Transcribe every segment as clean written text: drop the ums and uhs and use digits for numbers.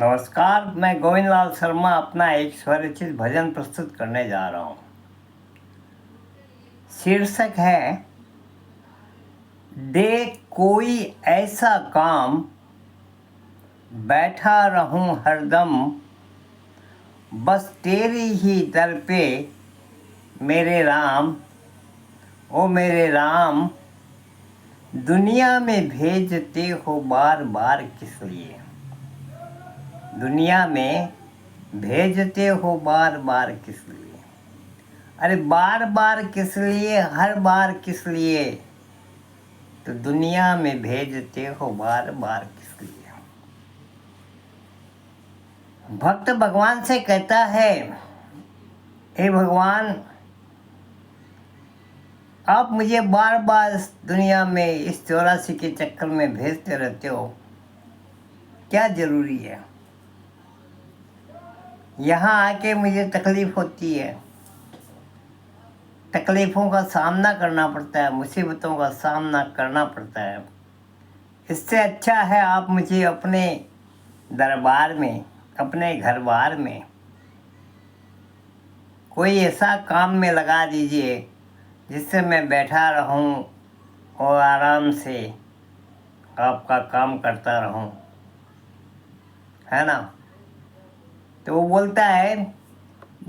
नमस्कार, मैं गोविंद लाल शर्मा अपना एक स्वरचित भजन प्रस्तुत करने जा रहा हूँ। शीर्षक है दे कोई ऐसा काम, बैठा रहूं हरदम, बस तेरी ही दर पे मेरे राम। ओ मेरे राम, दुनिया में भेजते हो बार बार किस लिए? दुनिया में भेजते हो बार बार किस लिए? अरे बार बार किस लिए, हर बार किस लिए? तो दुनिया में भेजते हो बार बार किस लिए? भक्त भगवान से कहता है, हे भगवान, आप मुझे बार बार इस दुनिया में इस 84 के चक्कर में भेजते रहते हो, क्या जरूरी है? यहाँ आके मुझे तकलीफ होती है, तकलीफ़ों का सामना करना पड़ता है, मुसीबतों का सामना करना पड़ता है। इससे अच्छा है आप मुझे अपने दरबार में, अपने घर बार में कोई ऐसा काम में लगा दीजिए जिससे मैं बैठा रहूं और आराम से आपका काम करता रहूं, है ना? तो वो बोलता है,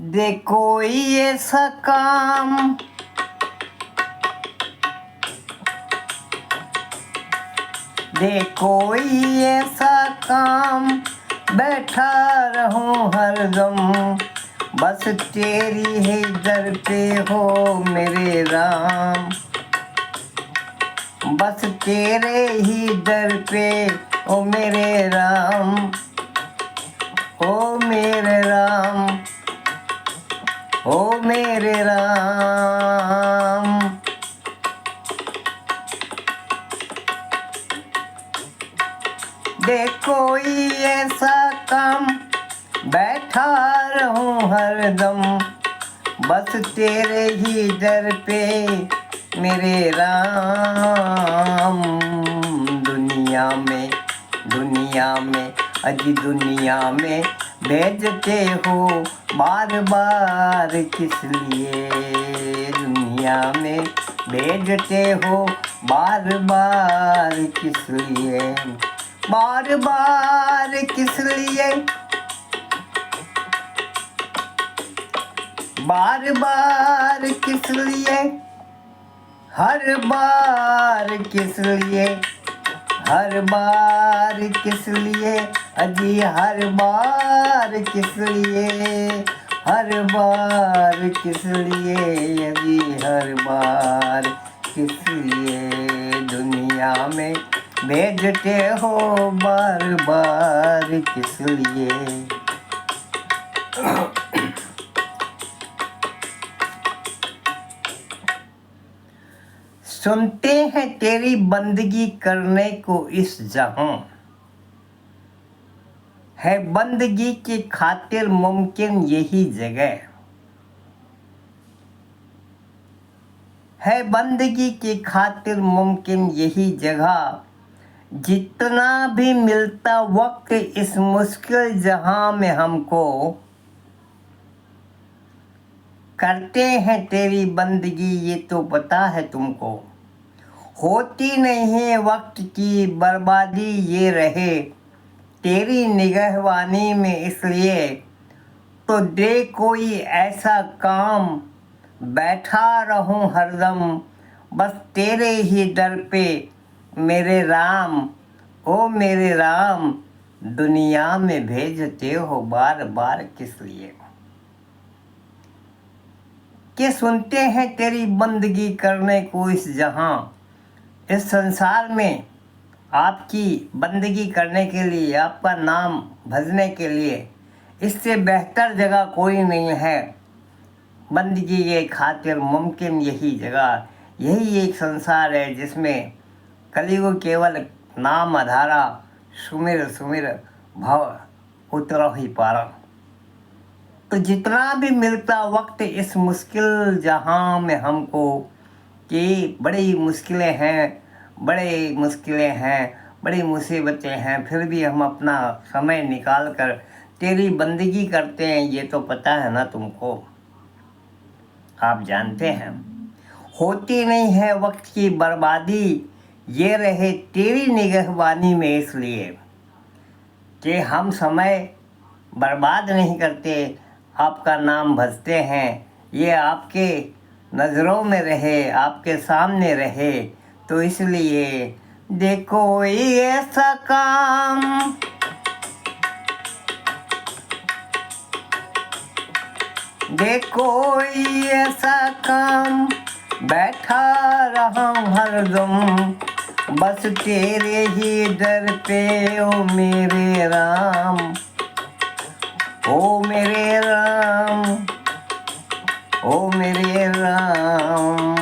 दे कोई ऐसा काम, दे कोई ऐसा काम, बैठा रहूं हरदम, बस तेरी ही दर पे हो मेरे राम। बस तेरे ही दर पे ओ मेरे राम, ओ मेरे राम, ओ मेरे राम। दे कोई ऐसा काम, बैठा रहूं हरदम, बस तेरे ही दर पे मेरे राम। दुनिया में अजी दुनिया में भेजते हो बार बार किस लिए? दुनिया में भेजते हो बार बार किस लिए? बार बार किस लिए? बार बार किस लिए? हर बार किस लिए? हर बार किस लिए? अजी हर बार किस लिए? हर बार किस लिए? अजी हर बार किस लिए? दुनिया में भेजते हो बार बार किस लिए? सुनते हैं तेरी बंदगी करने को इस जहां, है बंदगी की खातिर मुमकिन यही जगह। है बंदगी की खातिर मुमकिन यही जगह, जितना भी मिलता वक्त इस मुश्किल जहां में हमको, करते हैं तेरी बंदगी ये तो पता है तुमको। होती नहीं वक्त की बर्बादी ये रहे तेरी निगहबानी में, इसलिए तो दे कोई ऐसा काम, बैठा रहूं हरदम, बस तेरे ही दर पे मेरे राम। ओ मेरे राम, दुनिया में भेजते हो बार बार किस लिए? कि सुनते हैं तेरी बंदगी करने को इस जहां, इस संसार में आपकी बंदगी करने के लिए, आपका नाम भजने के लिए इससे बेहतर जगह कोई नहीं है। बंदगी के खातिर मुमकिन यही जगह, यही एक संसार है जिसमें कलियुग केवल नाम आधारा, सुमिर सुमिर भव उतरो ही पारा। तो जितना भी मिलता वक्त इस मुश्किल जहां में हमको, कि बड़ी मुश्किलें हैं, बड़े मुश्किलें हैं, बड़ी मुसीबतें हैं, फिर भी हम अपना समय निकाल कर तेरी बंदगी करते हैं। ये तो पता है ना तुमको, आप जानते हैं। होती नहीं है वक्त की बर्बादी, ये रहे तेरी निगहबानी में, इसलिए कि हम समय बर्बाद नहीं करते, आपका नाम भजते हैं। ये आपके नज़रों में रहे, आपके सामने रहे, तो इसलिए देखो ये ऐसा काम, देखो ये ऐसा काम, बैठा रहा हरदम बस तेरे ही दर पे ओ मेरे राम, ओ मेरे राम, ओ मेरे राम।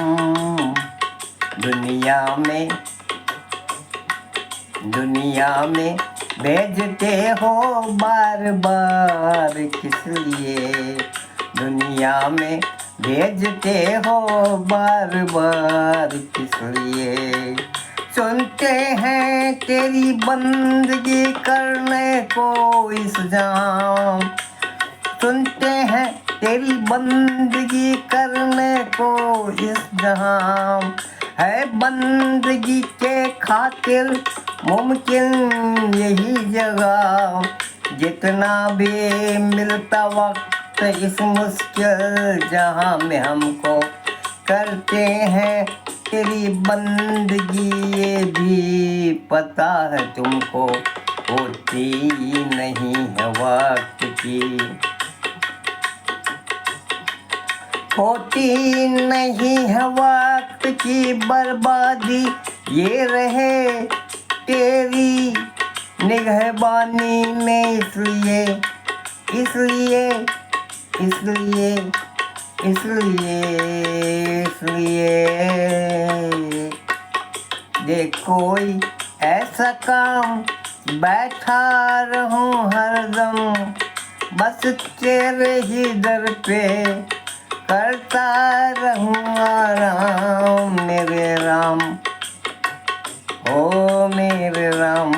दुनिया में भेजते हो बार बार किस लिए, दुनिया में भेजते हो बार बार किस लिए। सुनते हैं तेरी बंदगी करने को इस जाम, सुनते हैं तेरी बंदगी करने को इस जहां, है बंदगी के खातिर मुमकिन यही जगह, जितना भी मिलता वक्त इस मुश्किल जहां में हमको, करते हैं तेरी बंदगी ये भी पता है तुमको, होती नहीं है वक्त की, होती नहीं है वक्त की बर्बादी, ये रहे तेरी निगहबानी में, इसलिए इसलिए इसलिए इसलिए इसलिए देखो कोई ऐसा काम, बैठा रहूं हरदम बस तेरे ही दर पे, करता रहूं आराम मेरे राम, ओ मेरे राम,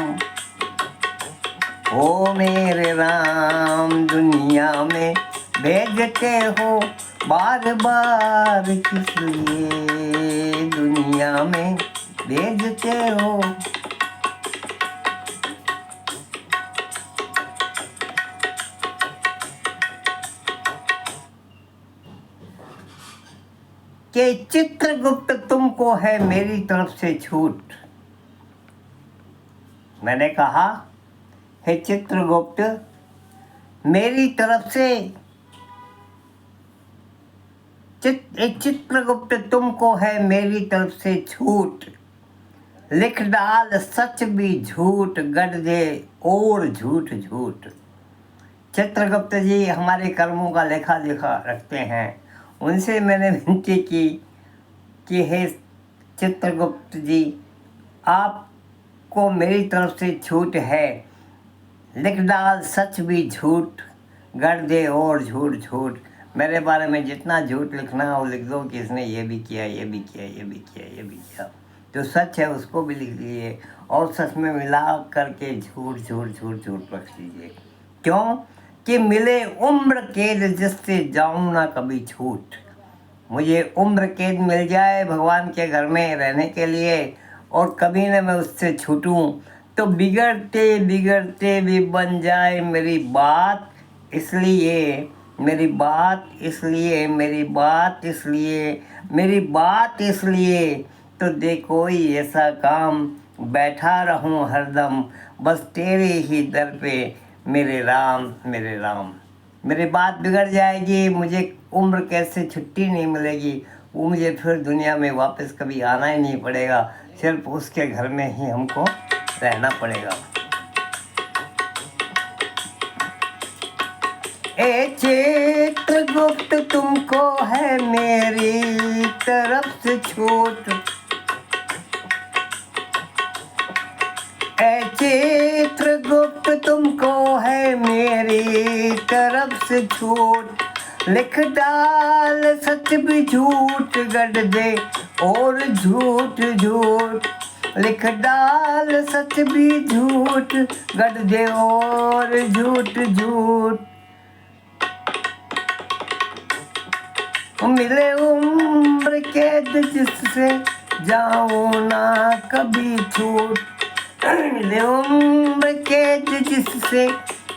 ओ मेरे राम। दुनिया में भेजते हो बार बार किस लिए, दुनिया में भेजते हो। कि चित्रगुप्त तुमको है मेरी तरफ से छूट। मैंने कहा हे चित्रगुप्त, मेरी तरफ से चित्रगुप्त तुमको है मेरी तरफ से छूट, लिख डाल सच भी झूठ, गढ़ दे और झूठ झूठ। चित्रगुप्त जी हमारे कर्मों का लेखा जोखा रखते हैं। उनसे मैंने विनती की कि हे चित्रगुप्त जी, आपको मेरी तरफ से छूट है, लिख डाल सच भी झूठ, गढ़ दे और झूठ झूठ। मेरे बारे में जितना झूठ लिखना है वो लिख दो कि इसने ये भी किया, ये भी किया, ये भी किया, ये भी किया। जो सच है उसको भी लिख दीजिए और सच में मिला करके झूठ झूठ झूठ झूठ रख लीजिए। क्यों कि मिले उम्र कैद जिससे जाऊं ना कभी छूट। मुझे उम्र कैद मिल जाए भगवान के घर में रहने के लिए और कभी न मैं उससे छूटूं, तो बिगड़ते बिगड़ते भी बन जाए मेरी बात, इसलिए मेरी बात इसलिए मेरी बात इसलिए मेरी बात इसलिए। तो देखो ही ऐसा काम, बैठा रहूं हरदम बस तेरे ही दर पे मेरे राम मेरे राम। मेरी बात बिगड़ जाएगी, मुझे उम्र कैसे छुट्टी नहीं मिलेगी, वो मुझे फिर दुनिया में वापस कभी आना ही नहीं पड़ेगा, सिर्फ उसके घर में ही हमको रहना पड़ेगा। ए चित्रगुप्त तुमको है मेरी तरफ से छूट, ए चित्रगुप्त तुमको है मेरी तरफ से छूट, लिख डाल सच भी झूठ, गढ़ दे और झूठ झूठ। लिख डाल सच भी झूठ, गढ़ दे और झूठ झूठ। मिले उम्र कैद जिससे जाऊं ना कभी छूट, मिले उम्र कैद जिससे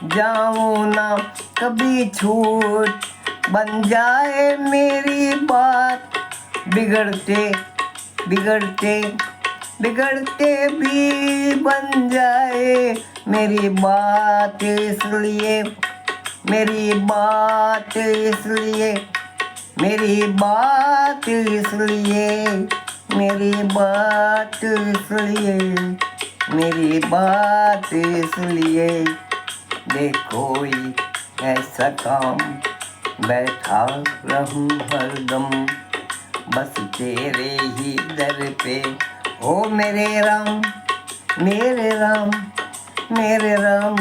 जाऊं ना कभी छूट। बन जाए मेरी बात बिगड़ते बिगड़ते बिगड़ते भी बन जाए मेरी बात, इसलिए मेरी बात इसलिए मेरी बात इसलिए मेरी बात इसलिए मेरी बात इसलिए। देख कोई ऐसा काम बैठा रहूं हरदम, बस तेरे ही दर पे ओ मेरे राम मेरे राम मेरे राम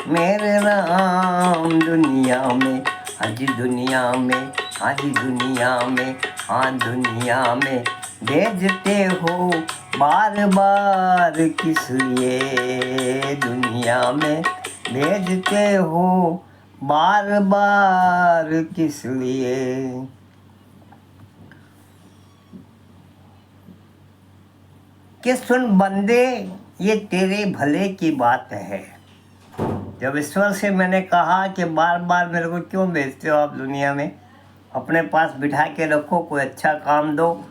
मेरे राम। दुनिया में आज दुनिया में आज दुनिया में हाँ दुनिया में भेजते हो बार बार किस लिए, दुनिया में भेजते हो बार बार किस लिए। कि सुन बंदे ये तेरे भले की बात है। जब ईश्वर से मैंने कहा कि बार बार मेरे को क्यों भेजते हो आप दुनिया में, अपने पास बिठा के रखो, कोई अच्छा काम दो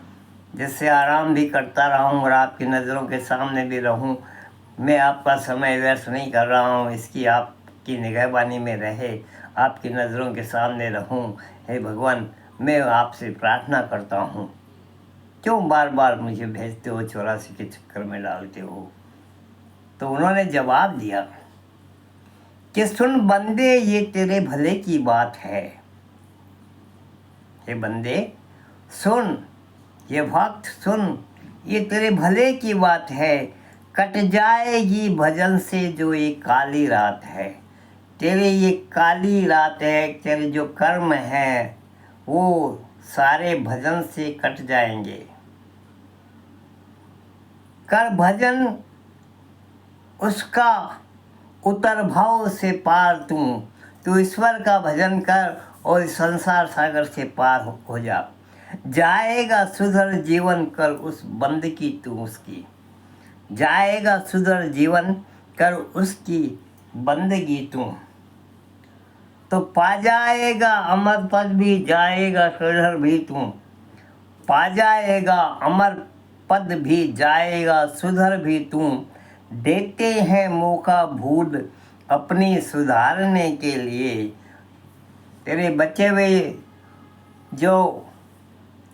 जिससे आराम भी करता रहूं और आपकी नज़रों के सामने भी रहूं। मैं आपका समय व्यर्थ नहीं कर रहा हूं, इसकी आपकी निगहबानी में रहे, आपकी नज़रों के सामने रहूं। हे भगवान, मैं आपसे प्रार्थना करता हूं, क्यों बार बार मुझे भेजते हो, 84 के चक्कर में डालते हो। तो उन्होंने जवाब दिया कि सुन बंदे ये तेरे भले की बात है। हे बंदे सुन, ये वक्त सुन, ये तेरे भले की बात है। कट जाएगी भजन से जो ये काली रात है, तेरे ये काली रात है, तेरे जो कर्म हैं वो सारे भजन से कट जाएंगे। कर भजन उसका उतर भाव से पार, तू ईश्वर का भजन कर और संसार सागर से पार हो जा। जाएगा सुधर जीवन कर उस बंदगी तू उसकी, जाएगा सुधर जीवन कर उसकी बंदगी तू। तो पा जाएगा अमर पद भी, जाएगा सुधर भी तू, पा जाएगा अमर पद भी, जाएगा सुधर भी तू। देते हैं मौका भूल अपनी सुधारने के लिए, तेरे बचे हुए जो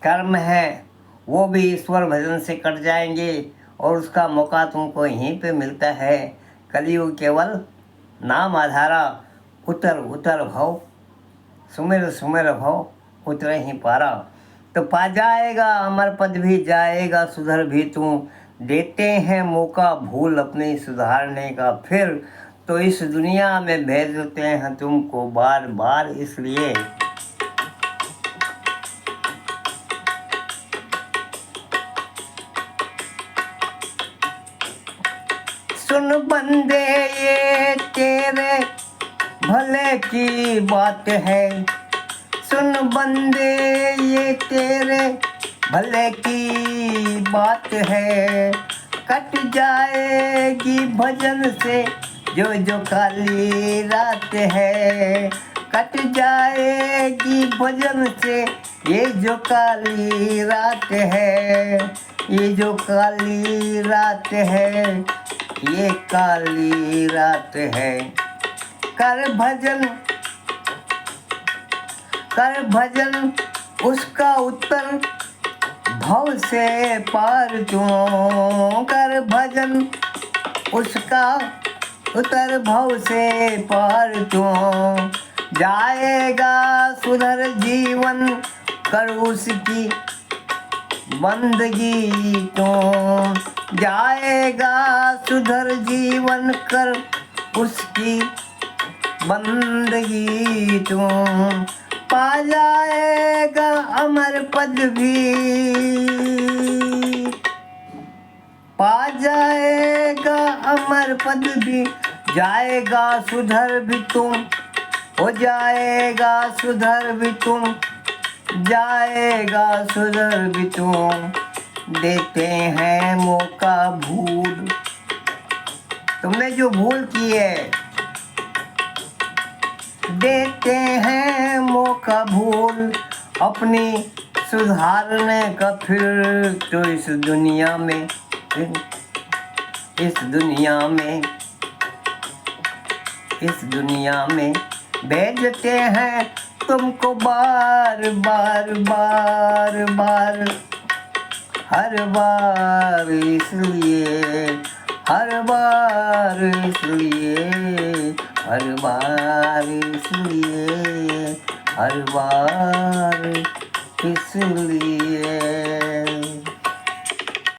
कर्म हैं वो भी ईश्वर भजन से कट जाएंगे और उसका मौका तुमको यहीं पे मिलता है। कलियुग केवल नाम आधारा, उतर उतर भव, सुमेर सुमेर भव, उतर ही पारा। तो पा जाएगा अमर पद भी, जाएगा सुधर भी तू। देते हैं मौका भूल अपने सुधारने का, फिर तो इस दुनिया में भेजते हैं तुमको बार बार इसलिए। सुन बंदे ये तेरे भले की बात है, सुन बंदे ये तेरे भले की बात है। कट जाएगी भजन से जो जो काली रात है, कट जाएगी भजन से ये जो काली रात है, ये जो काली रात है, ये काली रात है। कर भजन उसका उत्तर भव से पार तू, कर भजन उसका उतर भव से पार तू। जाएगा सुधर जीवन कर उसकी बंदगी तू, जाएगा सुधर जीवन कर उसकी बंदगी तू। पा जाएगा अमर पद भी, पा जाएगा अमर पद भी, जाएगा सुधर भी तुम, हो जाएगा सुधर भी तुम, जाएगा सुधर भी तुम। देते हैं मौका भूल, तुमने जो भूल की है, देते हैं मौका भूल अपनी सुधारने का फिर। तो इस दुनिया में, इस दुनिया में, इस दुनिया में भेजते हैं तुमको बार बार बार बार, हर बार इसलिए, हर बार इसलिए, हर बार इसलिए, हर बार इसलिए।